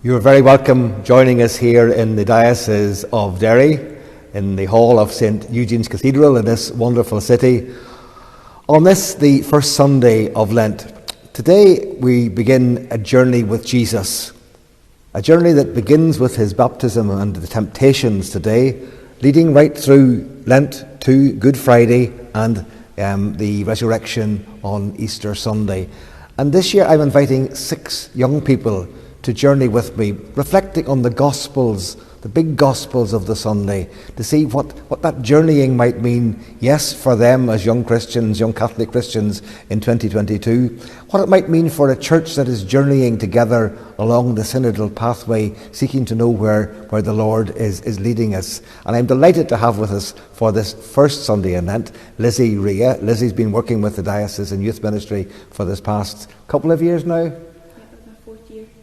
You are very welcome joining us here in the Diocese of Derry, in the hall of St. Eugene's Cathedral in this wonderful city. On this, the first Sunday of Lent, today we begin a journey with Jesus. A journey that begins with his baptism and the temptations today, leading right through Lent to Good Friday and the resurrection on Easter Sunday. And this year I'm inviting 6 young people to journey with me, reflecting on the Gospels, the big Gospels of the Sunday, to see what that journeying might mean, yes, for them as young Christians, young Catholic Christians in 2022, what it might mean for a church that is journeying together along the synodal pathway, seeking to know where the Lord is leading us. And I'm delighted to have with us for this first Sunday in Lent, Lizzie Rea. Lizzie's been working with the diocese in youth ministry for this past couple of years now.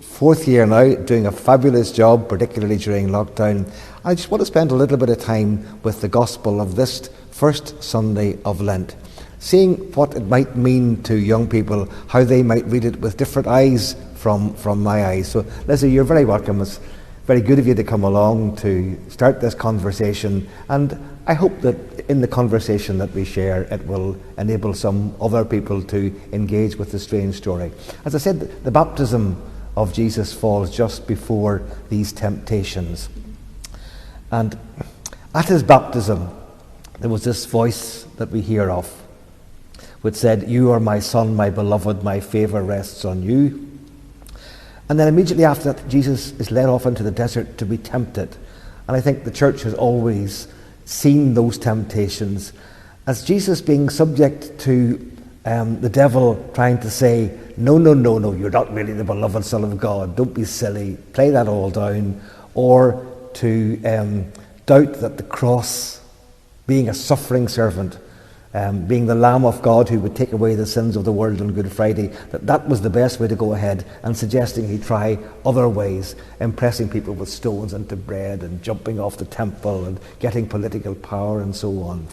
Fourth year now, doing a fabulous job, particularly during lockdown. I just want to spend a little bit of time with the Gospel of this first Sunday of Lent, seeing what it might mean to young people, how they might read it with different eyes from my eyes. So, Lizzie, you're very welcome. It's very good of you to come along to start this conversation, and I hope that in the conversation that we share, it will enable some other people to engage with the strange story. As I said, the baptism of Jesus falls just before these temptations. And at his baptism, there was this voice that we hear of, which said, "You are my son, my beloved, my favour rests on you." And then immediately after that, Jesus is led off into the desert to be tempted. And I think the church has always seen those temptations as Jesus being subject to the devil trying to say, no, you're not really the beloved Son of God. Don't be silly. Play that all down. Or to doubt that the cross, being a suffering servant, being the Lamb of God who would take away the sins of the world on Good Friday, that was the best way to go ahead, and suggesting he try other ways, impressing people with stones into bread and jumping off the temple and getting political power and so on.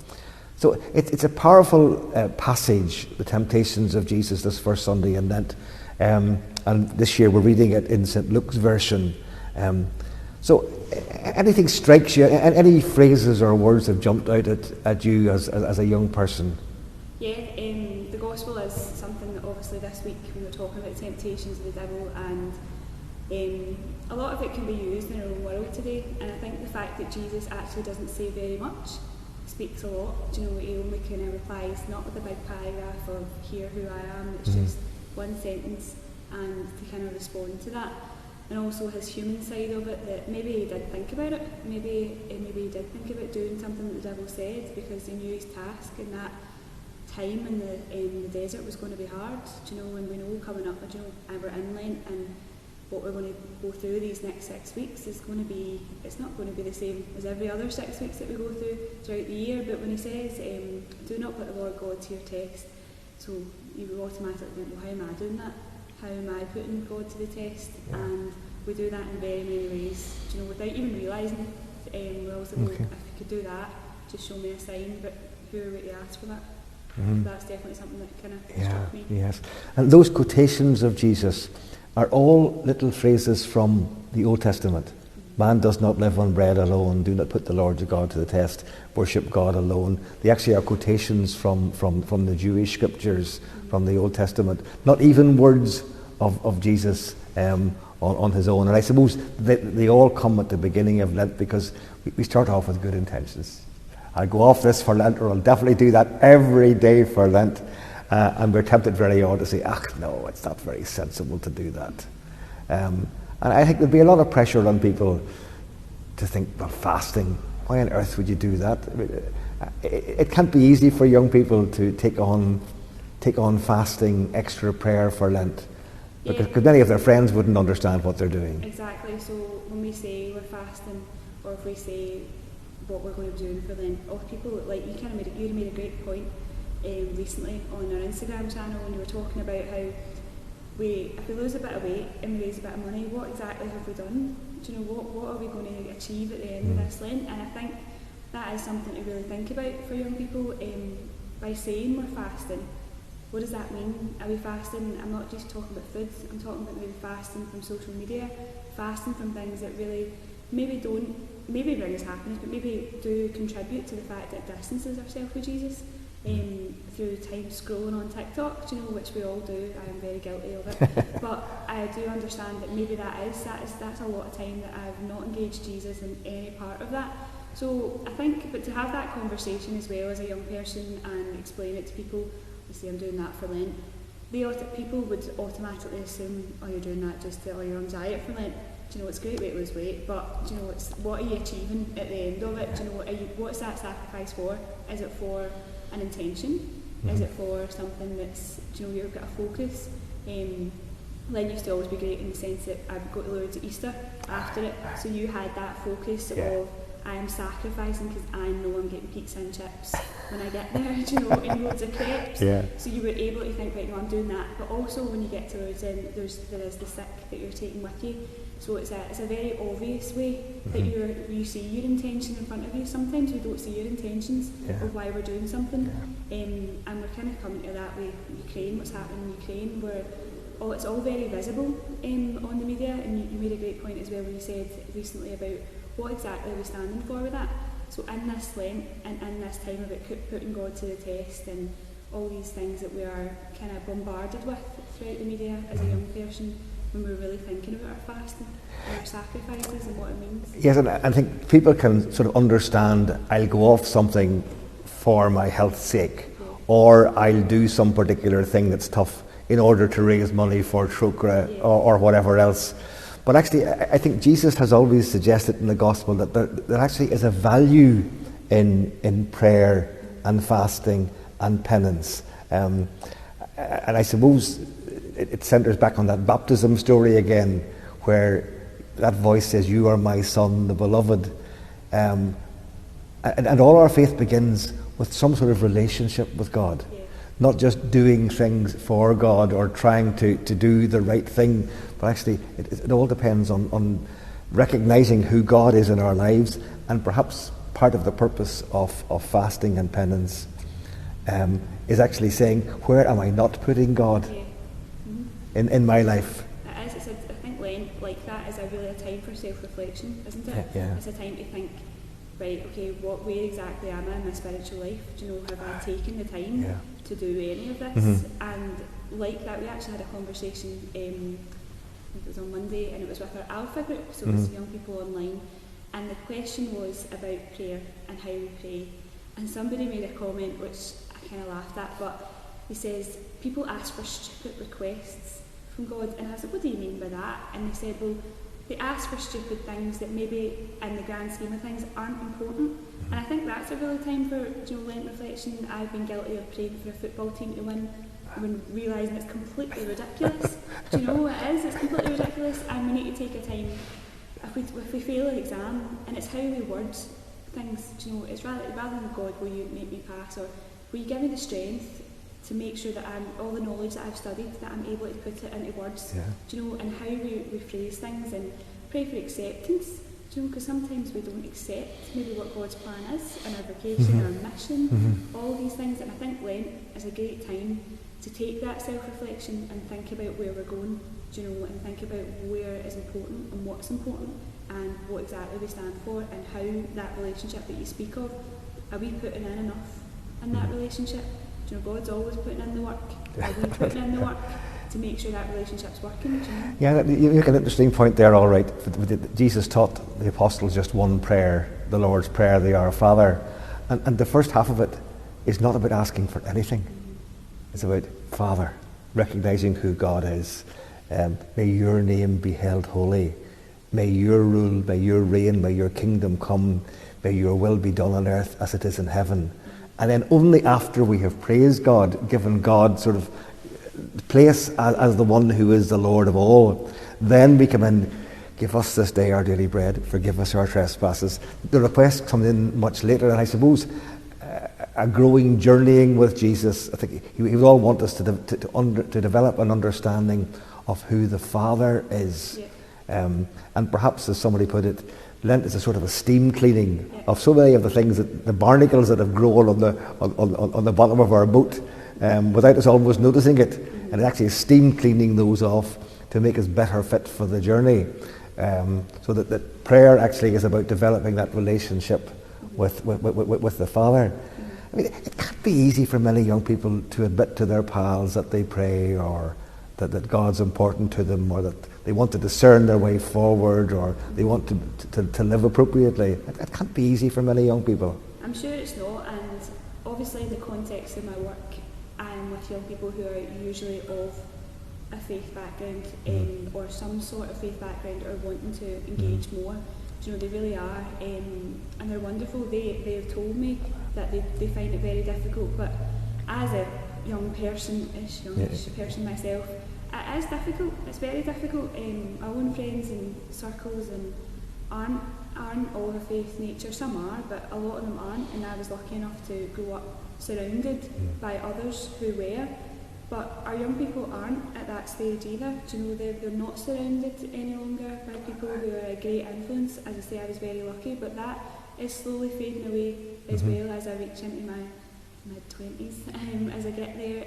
So it's a powerful passage, the temptations of Jesus this first Sunday in Lent. And this year we're reading it in St. Luke's version. So anything strikes you, any phrases or words have jumped out at you as a young person? Yeah, the Gospel is something that obviously this week we were talking about temptations of the devil, and a lot of it can be used in our own world today. And I think the fact that Jesus actually doesn't say very much speaks a lot. He only kind of replies not with a big paragraph of "hear who I am." It's just one sentence, and to kind of respond to that. And also his human side of it, that maybe he did think about it, maybe he did think about doing something that the devil said, because he knew his task in that time in the desert was going to be hard. When we know coming up, we're in Lent, and what we're going to go through these next 6 weeks is going to be, it's not going to be the same as every other 6 weeks that we go through throughout the year. But when he says, do not put the Lord God to your test, so you will automatically think, well, how am I doing that? How am I putting God to the test? Yeah. And we do that in very many ways, without even realising. We also go, if you could do that, just show me a sign, but who are we to ask for that? Mm-hmm. That's definitely something that kind of struck me. Yes, and those quotations of Jesus are all little phrases from the Old Testament. Man does not live on bread alone. Do not put the Lord your God to the test. Worship God alone. They actually are quotations from the Jewish scriptures, from the Old Testament. Not even words of Jesus on his own. And I suppose they all come at the beginning of Lent, because we start off with good intentions. I'll go off this for Lent, or I'll definitely do that every day for Lent. And we're tempted very often to say, no, it's not very sensible to do that. And I think there'd be a lot of pressure on people to think, well, fasting, why on earth would you do that? It can't be easy for young people to take on fasting, extra prayer for Lent, because many of their friends wouldn't understand what they're doing. Exactly. So when we say we're fasting, or if we say what we're going to be doing for Lent, people, like you made a great point recently on our Instagram channel, when you were talking about how if we lose a bit of weight and we raise a bit of money, what exactly have we done? What are we going to achieve at the end of this Lent? And I think that is something to really think about for young people. By saying we're fasting, what does that mean? Are we fasting? I'm not just talking about food, I'm talking about maybe fasting from social media, fasting from things that really maybe bring us happiness, but maybe do contribute to the fact that it distances ourselves with Jesus. Through time scrolling on TikTok, which we all do. I am very guilty of it. But I do understand that maybe that's a lot of time that I've not engaged Jesus in any part of that. So I think, but to have that conversation as well as a young person and explain it to people, say I'm doing that for Lent, people would automatically assume, oh, you're doing that just to, you're on diet for Lent. It's great way to lose weight, but what are you achieving at the end of it? What's that sacrifice for? Is it for an intention? Is it for something that's, you've got a focus? Lent used to always be great in the sense that I'd go to Lourdes at Easter after it, so you had that focus of, I am sacrificing because I know I'm getting pizza and chips when I get there, and loads of crepes. So you were able to think, right, no, I'm doing that. But also when you get to Lourdes, there is the sick that you're taking with you. So it's a very obvious way that you see your intention in front of you. Sometimes we don't see your intentions of why we're doing something. And we're kind of coming to that with Ukraine, what's happening in Ukraine, where it's all very visible on the media. And you made a great point as well when you said recently about what exactly are we standing for with that. So in this Lent and in this time about putting God to the test and all these things that we are kind of bombarded with throughout the media as a young person, when we're really thinking about our fasting and our sacrifices and what it means. Yes, and I think people can sort of understand, I'll go off something for my health's sake, or I'll do some particular thing that's tough in order to raise money for Trócaire or whatever else. But actually, I think Jesus has always suggested in the Gospel that there actually is a value in prayer and fasting and penance. And I suppose it centres back on that baptism story again, where that voice says, "You are my son, the beloved." And all our faith begins with some sort of relationship with God. Not just doing things for God or trying to do the right thing, but actually it all depends on recognising who God is in our lives, and perhaps part of the purpose of fasting and penance is actually saying, where am I not putting God in my life? As I said, I think Lent, like that, is really a time for self-reflection, isn't it? It's a time to think, right, okay, where exactly am I in my spiritual life? Have I taken the time to do any of this? And like that, we actually had a conversation, I think it was on Monday, and it was with our Alpha group, so it was young people online, and the question was about prayer and how we pray. And somebody made a comment which I kind of laughed at, but he says, people ask for stupid requests from God, and I said, what do you mean by that? And they said, well, they ask for stupid things that maybe in the grand scheme of things aren't important. And I think that's a really time for Lent reflection. I've been guilty of praying for a football team to win when realising it's completely ridiculous. It is, it's completely ridiculous, and we need to take a time, if we fail an exam, and it's how we word things, it's rather than God, will you make me pass, or will you give me the strength to make sure that all the knowledge that I've studied, that I'm able to put it into words, and how we phrase things, and pray for acceptance, because sometimes we don't accept maybe what God's plan is in our vocation, our mission, all these things. And I think Lent is a great time to take that self-reflection and think about where we're going, and think about where is important and what's important and what exactly we stand for, and how that relationship that you speak of, are we putting in enough in that relationship? God's always putting in the work. Are we putting in the work to make sure that relationship's working? Yeah, you make an interesting point there, all right. Jesus taught the apostles just one prayer, the Lord's Prayer, the Our Father. And the first half of it is not about asking for anything. It's about Father, recognising who God is. May your name be held holy. May your rule, may your reign, may your kingdom come. May your will be done on earth as it is in heaven. And then only after we have praised God, given God sort of place as the one who is the Lord of all, then we come in, give us this day our daily bread, forgive us our trespasses. The request comes in much later, and I suppose a growing journeying with Jesus. I think he would all want us to develop an understanding of who the Father is. And perhaps, as somebody put it, Lent is a sort of a steam cleaning of so many of the things, that the barnacles that have grown on the bottom of our boat, without us almost noticing it. And it actually is steam cleaning those off to make us better fit for the journey. So that prayer actually is about developing that relationship with the Father. I mean, it can't be easy for many young people to admit to their pals that they pray, or that God's important to them, or that they want to discern their way forward, or they want to live appropriately. It can't be easy for many young people. I'm sure it's not, and obviously in the context of my work, I'm with young people who are usually of a faith background, or some sort of faith background, or wanting to engage more. You know, they really are, and they're wonderful. They've told me that they find it very difficult, but as a youngish person myself, it is difficult. It's very difficult. My own friends and circles and aren't all of a faith nature. Some are, but a lot of them aren't, and I was lucky enough to grow up surrounded by others who were. But our young people aren't at that stage either. Do you know, they're not surrounded any longer by people who are a great influence. As I say, I was very lucky, but that is slowly fading away as well as I reach into my mid-20s. As I get there,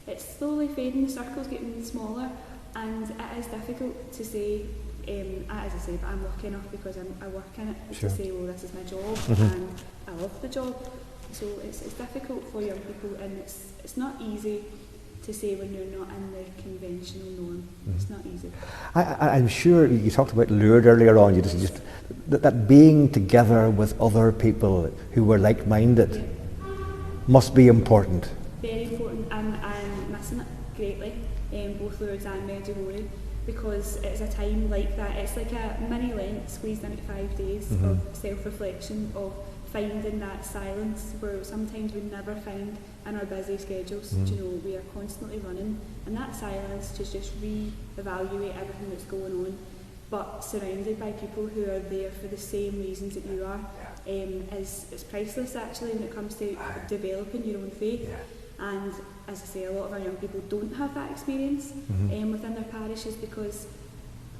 it's slowly fading, the circle's getting smaller, and it is difficult to say, as I say, but I'm lucky enough because I work in it, to say, well, this is my job, and I love the job. So it's difficult for young people, and it's not easy to say when you're not in the conventional norm. It's not easy. I'm sure you talked about Lourdes earlier on. You just that being together with other people who were like-minded must be important. Very important. I'm missing it greatly, both Lourdes and Medjugorje, because it's a time like that. It's like a mini Lent squeezed into 5 days of self-reflection, of finding that silence where sometimes we never find in our busy schedules. You know, we are constantly running, and that silence to just re-evaluate everything that's going on, but surrounded by people who are there for the same reasons that you are, is priceless actually when it comes to developing your own faith. And as I say, a lot of our young people don't have that experience within their parishes, because,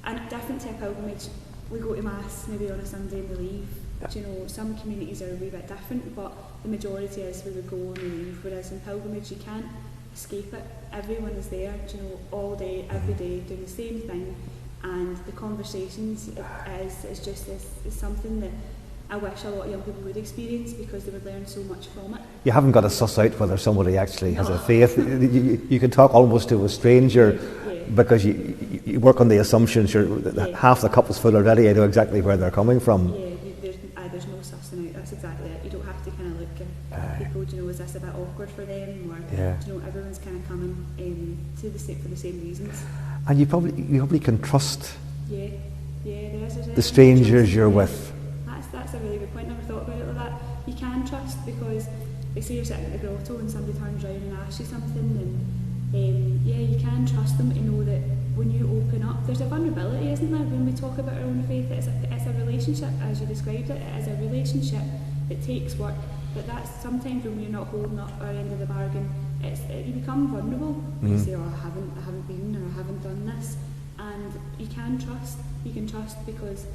and different to a pilgrimage, we go to Mass maybe on a Sunday and we leave. You know, some communities are a wee bit different, but the majority is we would go and we leave, whereas in pilgrimage you can't escape it. Everyone is there, you know, all day, every day, doing the same thing, and the conversations is just this is something that I wish a lot of young people would experience, because they would learn so much from it. You haven't got to suss out whether somebody actually has a faith. You can talk almost to a stranger, because you work on the assumptions. Half the cup is full already. You know exactly where they're coming from. There's no sussing out. That's exactly it. You don't have to kind of look at people. Do you know, is this a bit awkward for them, or do you know, everyone's kind of coming for the same reasons. And you probably can trust. There is the strangers you're with. That's a really good point. Never thought about it like that. You can trust, because they say you're sitting at the grotto and somebody turns around and asks you something, and you can trust them to know that when you open up, there's a vulnerability, isn't there, when we talk about our own faith. It's a relationship, as you described it. It is a relationship. It takes work, but that's sometimes when we're not holding up our end of the bargain, you become vulnerable. You say, I haven't been, or I haven't done this, and you can trust. You can trust because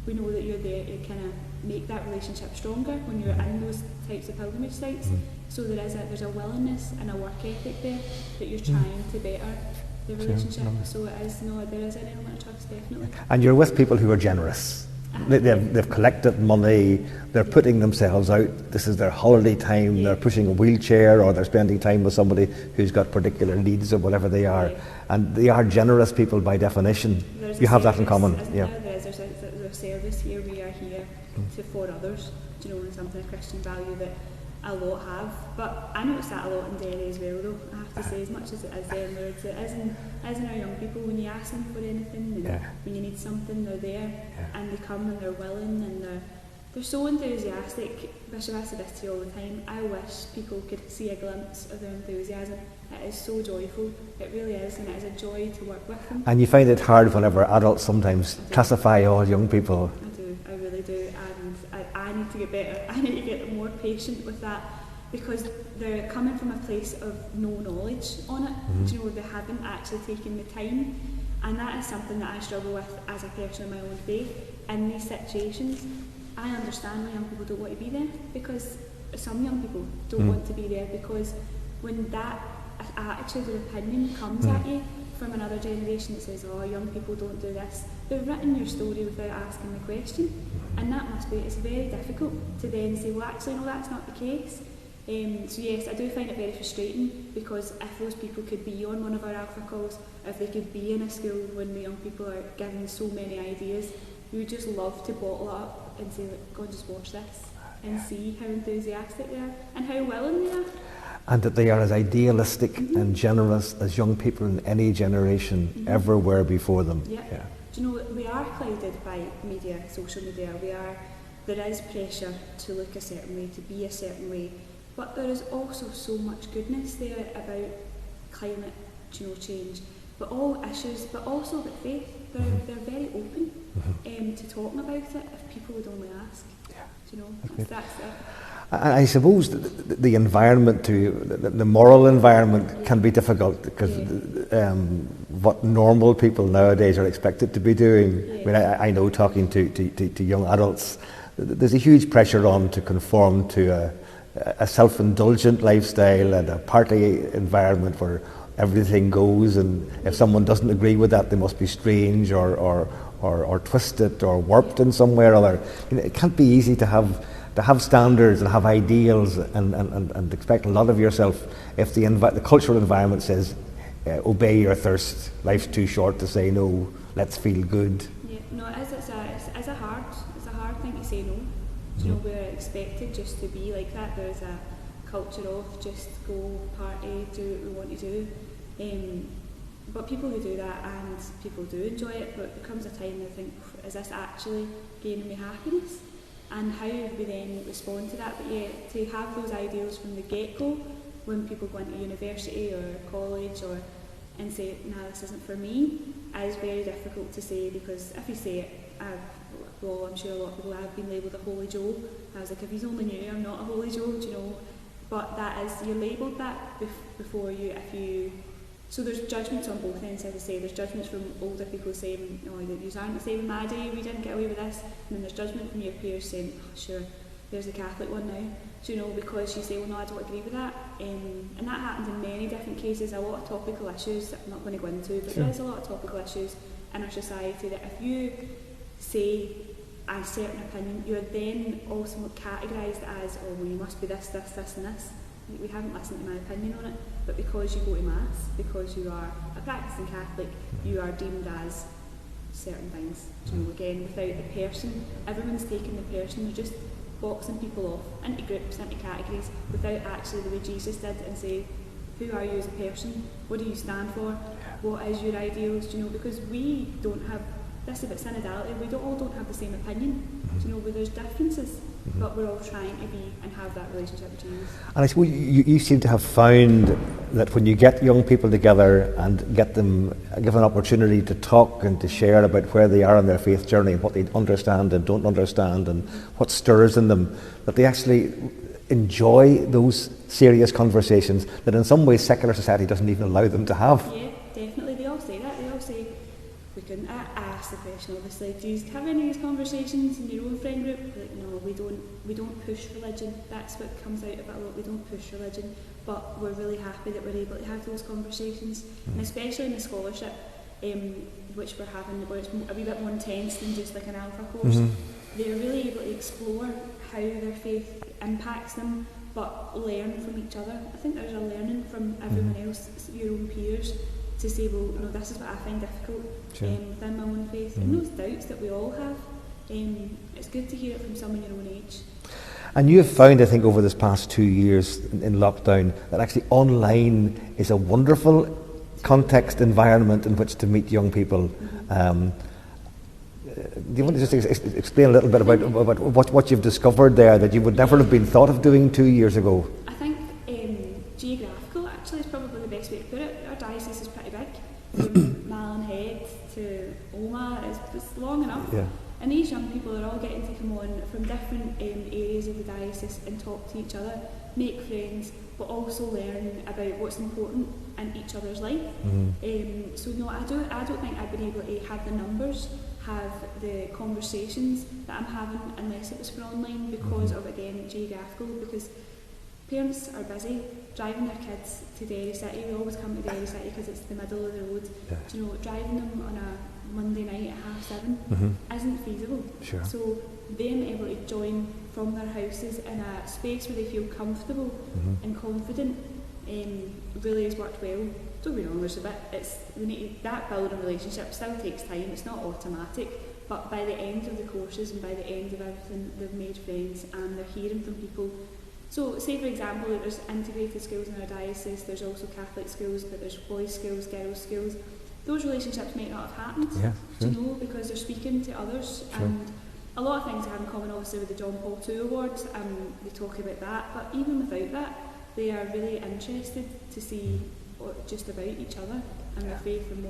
we know that you're there to kind of make that relationship stronger when you're in those types of pilgrimage sites. So there's a willingness and a work ethic there that you're trying to better the relationship. So there is an element of trust, definitely. And you're with people who are generous. They've collected money, they're putting themselves out, this is their holiday time, they're pushing a wheelchair, or they're spending time with somebody who's got particular needs or whatever they are. And they are generous people by definition. You have that in common. There's a service here. We are here for others, you know, and something, a Christian value that a lot have. But I notice that a lot in Derry as well, though, I have to say, as much as it is there in Lourdes, it is in our young people. When you ask them for anything, and when you need something, they're there, and they come and they're willing, and they're so enthusiastic. Bishop, I say this to you all the time, I wish people could see a glimpse of their enthusiasm. It is so joyful, it really is, and it is a joy to work with them. And you find it hard whenever adults sometimes classify all young people. I really do, and I need to get better. I need to get more patient with that, because they're coming from a place of no knowledge on it. You know, they haven't actually taken the time, and that is something that I struggle with as a person of my own faith. In these situations, I understand why young people don't want to be there, because some young people don't want to be there because when that attitude or opinion comes at you from another generation that says, oh, young people don't do this, they've written your story without asking the question, and that it's very difficult to then say, well, actually, no, that's not the case. So yes, I do find it very frustrating, because if those people could be on one of our alpha calls, if they could be in a school when the young people are given so many ideas, we would just love to bottle it up and say, like, go and just watch this and see how enthusiastic they are and how willing they are. And that they are as idealistic and generous as young people in any generation ever were before them. Yeah. Do you know, we are clouded by media, social media. There is pressure to look a certain way, to be a certain way, but there is also so much goodness there about climate, change, but all issues, but also about faith. They're very open to talking about it if people would only ask. Yeah. That's it. I suppose the environment the moral environment can be difficult, because what normal people nowadays are expected to be doing. I mean, I know, talking to young adults, there's a huge pressure on to conform to a self-indulgent lifestyle and a party environment where everything goes, and if someone doesn't agree with that, they must be strange or twisted or warped in some way or other. It can't be easy to have standards and have ideals and expect a lot of yourself if the cultural environment says, obey your thirst, life's too short to say no, let's feel good. Yeah, no, it's a hard thing to say no. We're expected just to be like that. There's a culture of just go party, do what we want to do. But people who do that, and people do enjoy it, but there comes a time they think, is this actually gaining me happiness? And how we then respond to that. But yeah, to have those ideals from the get-go, when people go into university or college and say, nah, this isn't for me, is very difficult to say, because if you say it, I'm sure a lot of people have been labelled a holy Joe. I was like, if you only knew, I'm not a holy Joe, But you're labelled that before you, so there's judgments on both ends, as I say. There's judgments from older people saying, no, you aren't the same in my day, we didn't get away with this. And then there's judgment from your peers saying, oh, sure, there's the Catholic one now. Because you say, well, no, I don't agree with that. And that happens in many different cases, a lot of topical issues that I'm not going to go into, but there is a lot of topical issues in our society that if you say a certain opinion, you are then also categorised as, oh, well, you must be this, this, this and this. We haven't listened to my opinion on it, but because you go to Mass, because you are a practising Catholic, you are deemed as certain things. Again, without the person, everyone's taking the person, they're just boxing people off into groups, into categories, without actually the way Jesus did, and say, who are you as a person? What do you stand for? What is your ideals? Because we don't have, this about synodality, we all don't have the same opinion. Where there's differences, but we're all trying to be and have that relationship with Jesus. And I suppose you seem to have found that when you get young people together and give an opportunity to talk and to share about where they are on their faith journey, what they understand and don't understand, and what stirs in them, that they actually enjoy those serious conversations that in some ways secular society doesn't even allow them to have. Yeah, definitely. They all say that. They all say, we couldn't ask the question, obviously, do you have any of these conversations in your own friend group? Like, no, we don't push religion. That's what comes out of it a lot. We don't push religion, but we're really happy that we're able to have those conversations, and especially in the scholarship, which we're having, where it's a wee bit more intense than just like an alpha course. They're really able to explore how their faith impacts them, but learn from each other. I think there's a learning from everyone else, your own peers, to say, well, no, this is what I find difficult within my own faith, and those doubts that we all have. It's good to hear it from someone your own age. And you have found, I think, over this past 2 years in lockdown, that actually online is a wonderful context environment in which to meet young people. Do you want to just explain a little bit about what you've discovered there that you would never have been thought of doing 2 years ago? I think geographical actually is probably the best way to put it. Our diocese is pretty big. From Malin Head to Oma is long enough. Yeah. And these young people are all getting to come on from different areas of the diocese and talk to each other, make friends, but also learn about what's important in each other's life. So no, I don't think I've been able to have the numbers, have the conversations that I'm having unless it was for online, because of, again, geographical, because parents are busy driving their kids to Derry City. We always come to Derry City because it's the middle of the road. Yeah. Do you know, driving them on a Monday night at 7:30 isn't feasible. Sure. So them able to join from their houses in a space where they feel comfortable and confident really has worked well. Don't be wrong, there's a bit, that building relationship still takes time, it's not automatic, but by the end of the courses and by the end of everything, they've made friends and they're hearing from people. So say for example, there's integrated schools in our diocese, there's also Catholic schools, but there's boys' schools, girls' schools. Those relationships might not have happened, do you know, because they're speaking to others. Sure. And a lot of things have in common obviously with the John Paul II Awards, and they talk about that, but even without that, they are really interested to see just about each other and their faith and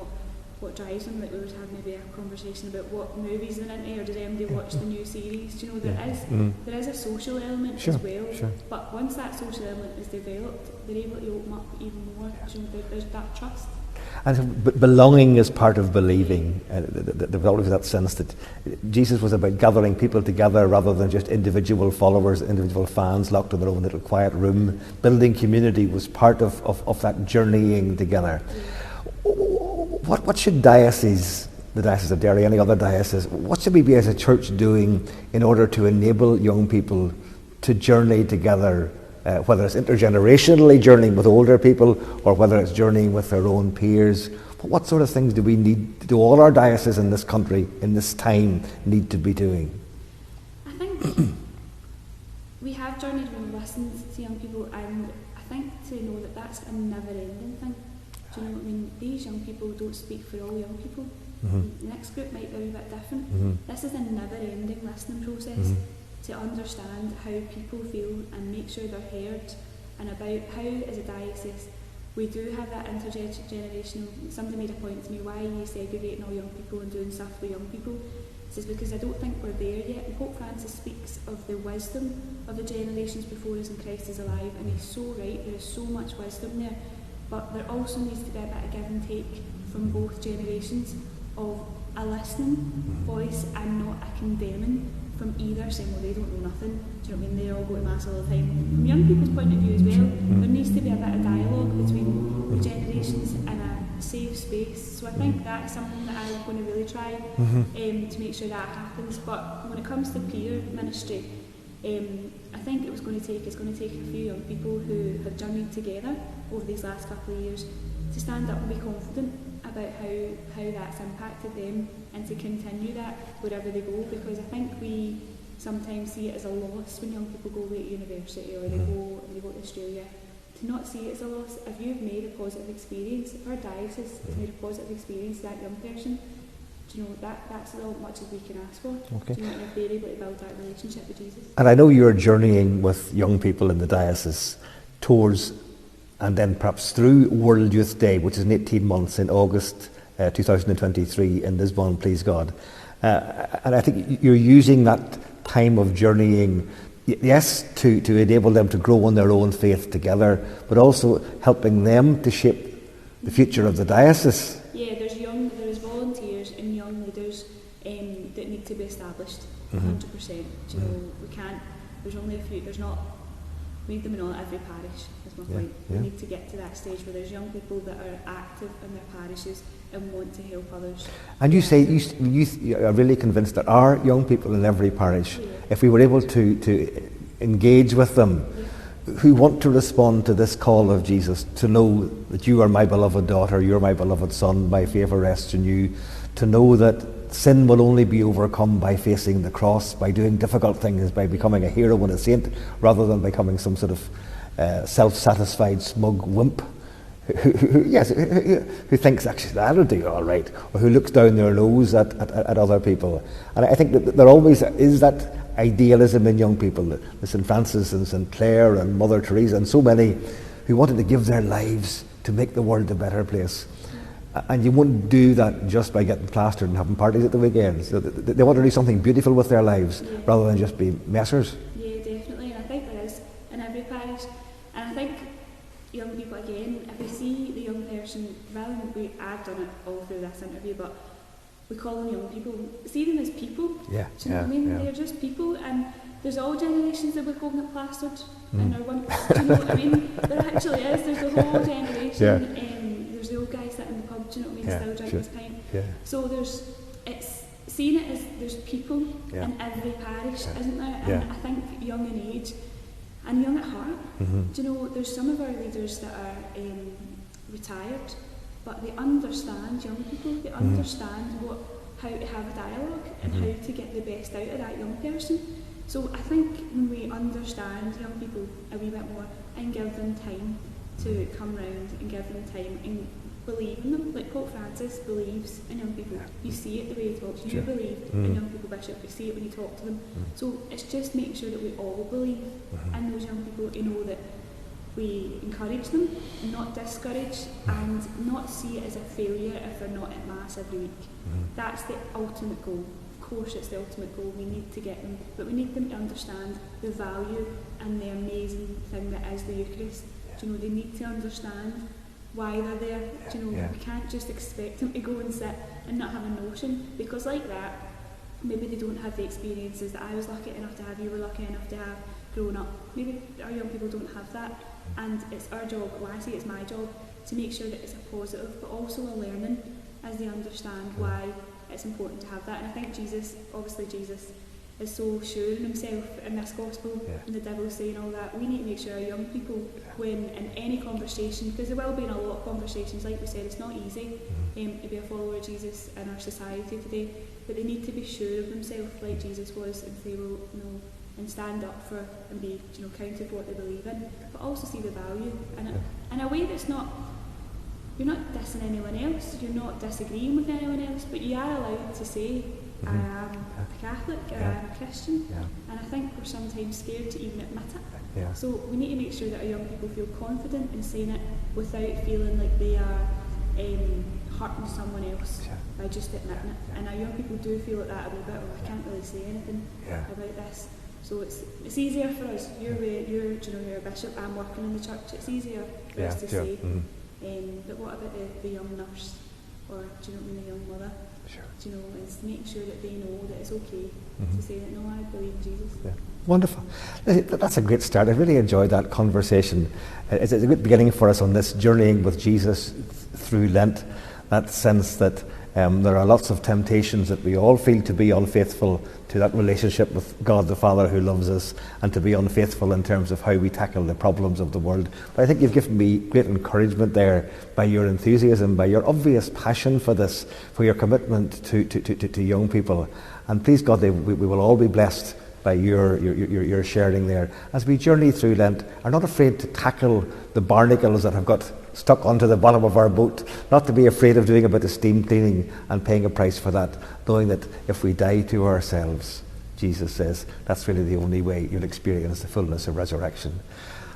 what drives them. Like we would have maybe a conversation about what movies they're into, or did anybody watch the new series? Do you know, there is a social element as well. Sure. But once that social element is developed, they're able to open up even more. You know, there's that trust. And so belonging is part of believing. There's always that sense that Jesus was about gathering people together rather than just individual followers, individual fans locked in their own little quiet room. Building community was part of that journeying together. What should the Diocese of Derry, any other diocese, what should we be as a church doing in order to enable young people to journey together? Whether it's intergenerationally journeying with older people or whether it's journeying with their own peers. What sort of things do we need, do all our dioceses in this country, in this time, need to be doing? I think we have journeyed and listened to young people, and I think to know that that's a never-ending thing. Do you know what I mean? These young people don't speak for all young people. The next group might be a bit different. This is a never-ending listening process. To understand how people feel and make sure they're heard, and about how, as a diocese, we do have that intergenerational. Somebody made a point to me, why are you segregating all young people and doing stuff with young people? It says, because I don't think we're there yet. And Pope Francis speaks of the wisdom of the generations before us, and Christ is alive, and he's so right, there is so much wisdom there, but there also needs to be a bit of give and take from both generations of a listening voice and not a condemning from either, saying, well, they don't know nothing. Do you know what I mean? They all go to Mass all the time. From young people's point of view as well, there needs to be a bit of dialogue between the generations in a safe space. So I think that's something that I'm going to really try to make sure that happens. But when it comes to peer ministry, I think it's going to take a few young people who have journeyed together over these last couple of years to stand up and be confident about how that's impacted them, and to continue that wherever they go, because I think we sometimes see it as a loss when young people go away to university or they go to Australia. To not see it as a loss, if you've made a positive experience, if our diocese has made a positive experience to that young person, do you know, that's as much as we can ask for. Okay. Do you know, if they're able to build that relationship with Jesus. And I know you're journeying with young people in the diocese towards and then perhaps through World Youth Day, which is in 18 months in August 2023 in Lisbon, please God. And I think you're using that time of journeying, yes, to enable them to grow in their own faith together, but also helping them to shape the future of the diocese. Yeah, there's volunteers and young leaders that need to be established, 100%. You know, we can't, there's only a few, we need them in every parish, is my point. We need to get to that stage where there's young people that are active in their parishes and want to help others. And you say you are really convinced there are young people in every parish, if we were able to engage with them, who want to respond to this call of Jesus, to know that you are my beloved daughter, you're my beloved son, my favour rests in you, to know that sin will only be overcome by facing the cross, by doing difficult things, by becoming a hero and a saint, rather than becoming some sort of self-satisfied, smug wimp who thinks actually that'll do all right, or who looks down their nose at other people. And I think that there always is that idealism in young people, the St. Francis and St. Clare and Mother Teresa and so many who wanted to give their lives to make the world a better place. And you wouldn't do that just by getting plastered and having parties at the weekends. They want to do something beautiful with their lives rather than just be messers. Yeah, definitely. And I think there is in every parish. And I think young people, again, if we see the young person, rather than I've done it all through this interview, but we call them young people, see them as people. Yeah. Do you know what I mean? Yeah. They're just people, and there's all generations that we're going to get plastered in our winks. Do you know what I mean? There actually is. There's the whole generation. There's the old guy sitting in the pub, do you know what I mean? Still drinking his pint. So it's seeing it as there's people in every parish, isn't there? And I think young in age and young at heart. Do you know, there's some of our leaders that are retired, but they understand young people. They understand how to have a dialogue and how to get the best out of that young person. So I think when we understand young people a wee bit more and give them time to come round and give them time and believe in them, like Pope Francis believes in young people. You see it the way he talks. You believe in young people, Bishop. You see it when you talk to them. So it's just making sure that we all believe in those young people, you know, that we encourage them, not discourage, and not see it as a failure if they're not at Mass every week. That's the ultimate goal. Of course it's the ultimate goal. We need to get them, but we need them to understand the value and the amazing thing that is the Eucharist. Do you know, they need to understand why they're there. Do you know, we can't just expect them to go and sit and not have a notion, because like that, maybe they don't have the experiences that I was lucky enough to have, you were lucky enough to have growing up. Maybe our young people don't have that, and it's our job, well I say it's my job, to make sure that it's a positive but also a learning as they understand why it's important to have that. And I think Jesus is so sure in himself in this gospel, and the devil's saying all that. We need to make sure our young people, when in any conversation, because there will be in a lot of conversations, like we said, it's not easy to be a follower of Jesus in our society today, but they need to be sure of themselves like Jesus was, and say, well, you know, and stand up for and be, you know, counted for what they believe in, but also see the value in it in a way that's not, you're not dissing anyone else, you're not disagreeing with anyone else, but you are allowed to say, I am a Catholic, or I am a Christian, and I think we're sometimes scared to even admit it. So we need to make sure that our young people feel confident in saying it without feeling like they are hurting someone else by just admitting it. And our young people do feel like that a wee bit, well, I can't really say anything about this. So it's easier for us. You're a bishop, I'm working in the church, it's easier for us to say. But what about the young nurse, or do you know what I mean, the young mother? Do you know, it's making sure that they know that it's okay to say that, no, I believe in Jesus. Wonderful. That's a great start. I really enjoyed that conversation. It's a good beginning for us on this journeying with Jesus through Lent, that sense that there are lots of temptations that we all feel to be unfaithful to that relationship with God the Father who loves us, and to be unfaithful in terms of how we tackle the problems of the world. But I think you've given me great encouragement there by your enthusiasm, by your obvious passion for this, for your commitment to young people. And please God, we will all be blessed by your sharing there. As we journey through Lent, are not afraid to tackle the barnacles that have got stuck onto the bottom of our boat, not to be afraid of doing a bit of steam cleaning and paying a price for that, knowing that if we die to ourselves, Jesus says, that's really the only way you'll experience the fullness of resurrection.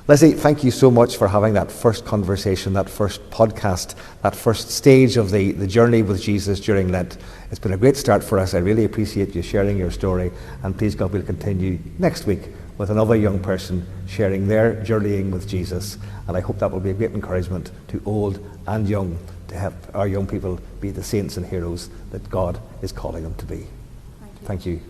Lizzie, thank you so much for having that first conversation, that first podcast, that first stage of the journey with Jesus during Lent. It's been a great start for us. I really appreciate you sharing your story, and please God, we'll continue next week with another young person sharing their journeying with Jesus. And I hope that will be a great encouragement to old and young, to help our young people be the saints and heroes that God is calling them to be. Thank you. Thank you.